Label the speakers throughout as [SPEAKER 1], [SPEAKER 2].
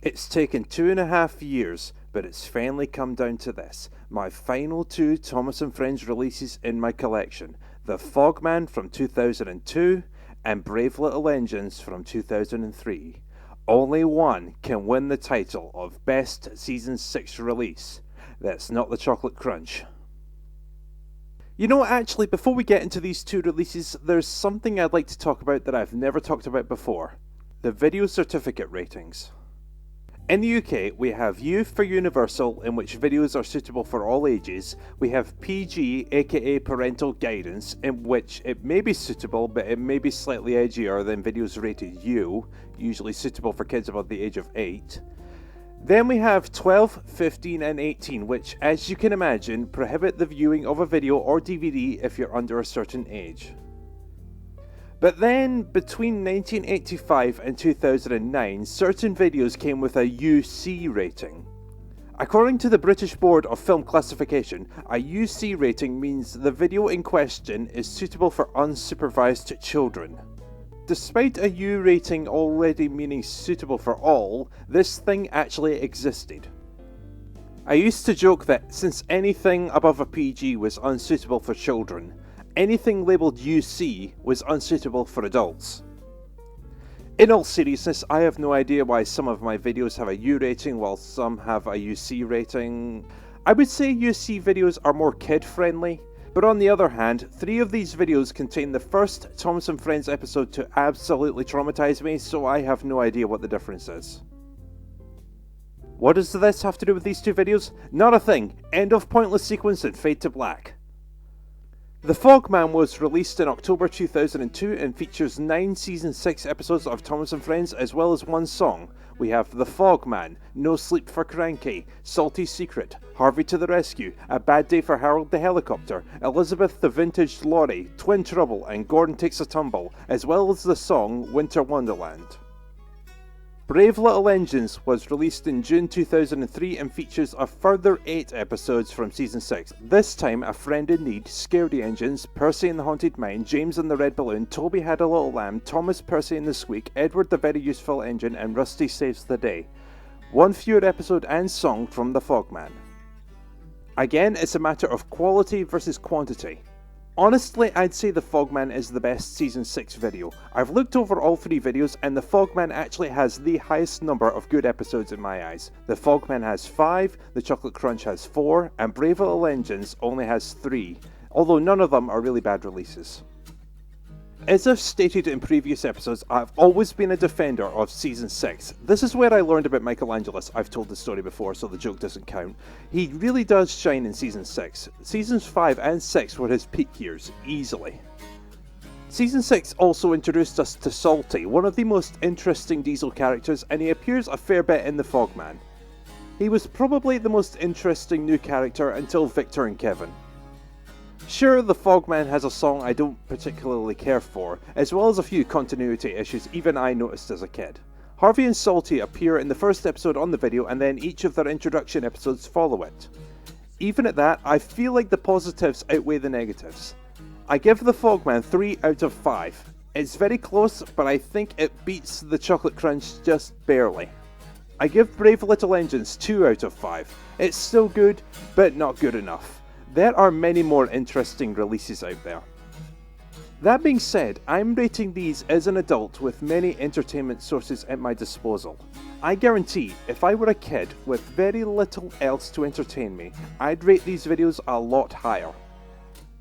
[SPEAKER 1] It's taken 2.5 years, but it's finally come down to this. My final two Thomas and Friends releases in my collection, The Fogman from 2002 and Brave Little Engines from 2003. Only one can win the title of Best Season 6 Release. That's not the Chocolate Crunch. You know, actually, before we get into these two releases, there's something I'd like to talk about that I've never talked about before. The video certificate ratings. In the UK, we have U for Universal, in which videos are suitable for all ages. We have PG, aka Parental Guidance, in which it may be suitable, but it may be slightly edgier than videos rated U, usually suitable for kids above the age of 8. Then we have 12, 15 and 18, which, as you can imagine, prohibit the viewing of a video or DVD if you're under a certain age. But then, between 1985 and 2009, certain videos came with a UC rating. According to the British Board of Film Classification, a UC rating means the video in question is suitable for unsupervised children. Despite a U rating already meaning suitable for all, this thing actually existed. I used to joke that since anything above a PG was unsuitable for children, anything labelled UC was unsuitable for adults. In all seriousness, I have no idea why some of my videos have a U rating while some have a UC rating. I would say UC videos are more kid-friendly, but on the other hand, 3 of these videos contain the first Thomas and Friends episode to absolutely traumatize me, so I have no idea what the difference is. What does this have to do with these two videos? Not a thing. End of pointless sequence and fade to black. The Fogman was released in October 2002 and features 9 Season 6 episodes of Thomas and Friends as well as one song. We have The Fogman, No Sleep for Cranky, Salty Secret, Harvey to the Rescue, A Bad Day for Harold the Helicopter, Elizabeth the Vintage Lorry, Twin Trouble and Gordon Takes a Tumble, as well as the song Winter Wonderland. Brave Little Engines was released in June 2003 and features a further 8 episodes from Season 6. This time, A Friend in Need, Scaredy Engines, Percy and the Haunted Mine, James and the Red Balloon, Toby Had a Little Lamb, Thomas, Percy and the Squeak, Edward the Very Useful Engine, and Rusty Saves the Day. One fewer episode and song from The Fogman. Again, it's a matter of quality versus quantity. Honestly, I'd say The Fogman is the best Season 6 video. I've looked over all 3 videos and The Fogman actually has the highest number of good episodes in my eyes. The Fogman has 5, The Chocolate Crunch has 4, and Brave Little Engines only has 3, although none of them are really bad releases. As I've stated in previous episodes, I've always been a defender of Season 6. This is where I learned about Michelangelo. I've told the story before, so the joke doesn't count. He really does shine in Season 6. Seasons 5 and 6 were his peak years, easily. Season 6 also introduced us to Salty, one of the most interesting Diesel characters, and he appears a fair bit in The Fogman. He was probably the most interesting new character until Victor and Kevin. Sure, The Fogman has a song I don't particularly care for, as well as a few continuity issues even I noticed as a kid. Harvey and Salty appear in the first episode on the video and then each of their introduction episodes follow it. Even at that, I feel like the positives outweigh the negatives. I give The Fogman 3 out of 5. It's very close, but I think it beats The Chocolate Crunch just barely. I give Brave Little Engines 2 out of 5. It's still good, but not good enough. There are many more interesting releases out there. That being said, I'm rating these as an adult with many entertainment sources at my disposal. I guarantee, if I were a kid with very little else to entertain me, I'd rate these videos a lot higher.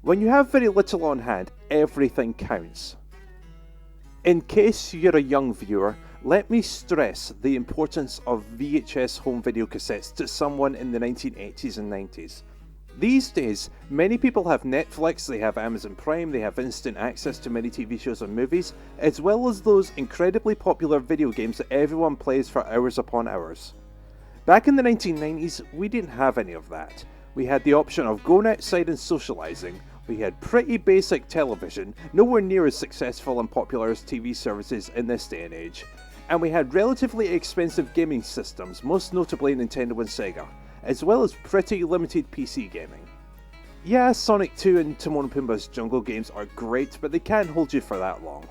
[SPEAKER 1] When you have very little on hand, everything counts. In case you're a young viewer, let me stress the importance of VHS home video cassettes to someone in the 1980s and 90s. These days, many people have Netflix, they have Amazon Prime, they have instant access to many TV shows and movies, as well as those incredibly popular video games that everyone plays for hours upon hours. Back in the 1990s, we didn't have any of that. We had the option of going outside and socializing, we had pretty basic television, nowhere near as successful and popular as TV services in this day and age, and we had relatively expensive gaming systems, most notably Nintendo and Sega, as well as pretty limited PC gaming. Yeah, Sonic 2 and Timon and Pumbaa's Jungle games are great, but they can't hold you for that long.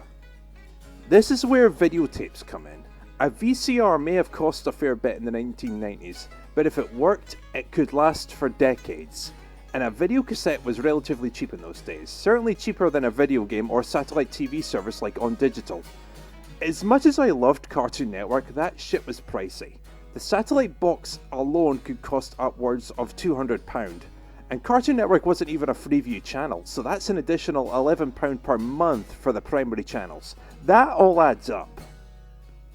[SPEAKER 1] This is where videotapes come in. A VCR may have cost a fair bit in the 1990s, but if it worked, it could last for decades. And a video cassette was relatively cheap in those days, certainly cheaper than a video game or satellite TV service like On Digital. As much as I loved Cartoon Network, that shit was pricey. The satellite box alone could cost upwards of £200, and Cartoon Network wasn't even a Freeview channel, so that's an additional £11 per month for the primary channels. That all adds up.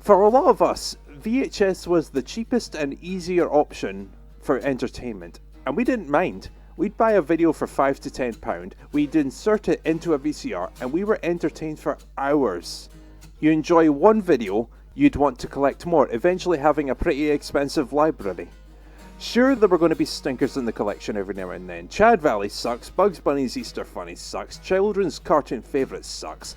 [SPEAKER 1] For a lot of us, VHS was the cheapest and easier option for entertainment, and we didn't mind. We'd buy a video for £5 to £10, we'd insert it into a VCR, and we were entertained for hours. You enjoy one video, you'd want to collect more, eventually having a pretty expensive library. Sure, there were going to be stinkers in the collection every now and then. Chad Valley sucks, Bugs Bunny's Easter Funny sucks, children's cartoon favourites sucks.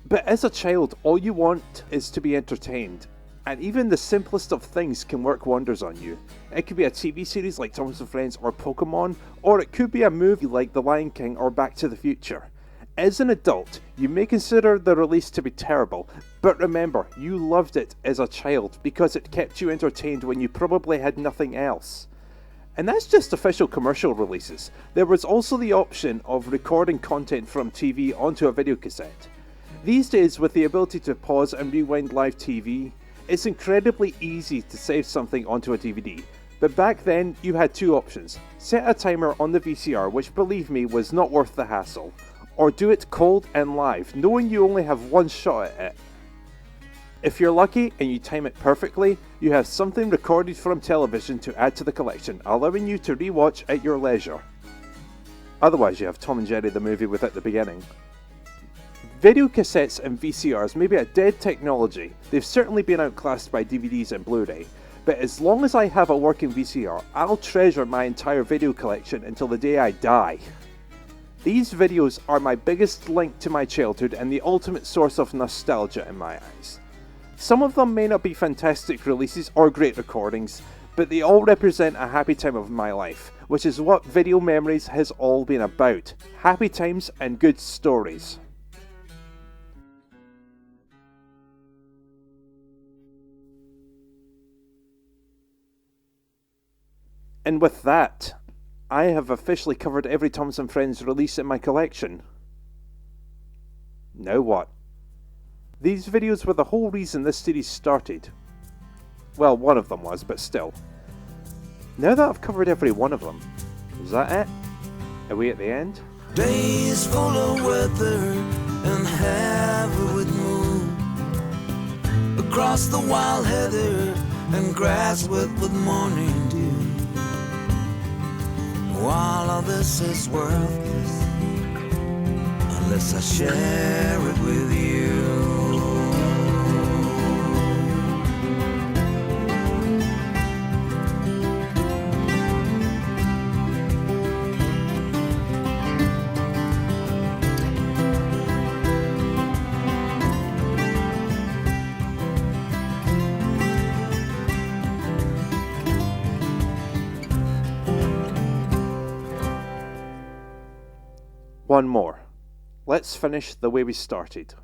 [SPEAKER 1] But as a child, all you want is to be entertained, and even the simplest of things can work wonders on you. It could be a TV series like Thomas and Friends or Pokemon, or it could be a movie like The Lion King or Back to the Future. As an adult, you may consider the release to be terrible, but remember, you loved it as a child because it kept you entertained when you probably had nothing else. And that's just official commercial releases. There was also the option of recording content from TV onto a video cassette. These days, with the ability to pause and rewind live TV, it's incredibly easy to save something onto a DVD. But back then, you had two options. Set a timer on the VCR, which believe me was not worth the hassle, or do it cold and live, knowing you only have one shot at it. If you're lucky and you time it perfectly, you have something recorded from television to add to the collection, allowing you to rewatch at your leisure. Otherwise, you have Tom and Jerry the movie with at the beginning. Video cassettes and VCRs may be a dead technology. They've certainly been outclassed by DVDs and Blu-ray, but as long as I have a working VCR, I'll treasure my entire video collection until the day I die. These videos are my biggest link to my childhood and the ultimate source of nostalgia in my eyes. Some of them may not be fantastic releases or great recordings, but they all represent a happy time of my life, which is what Video Memories has all been about. Happy times and good stories. And with that, I have officially covered every Thomas and Friends release in my collection. Now what? These videos were the whole reason this series started. Well, one of them was, but still. Now that I've covered every one of them, is that it? Are we at the end?
[SPEAKER 2] Days full of weather and heavy with moon, across the wild heather and grass wet with morning dew. While all this is worthless unless I share it with you.
[SPEAKER 1] One more. Let's finish the way we started.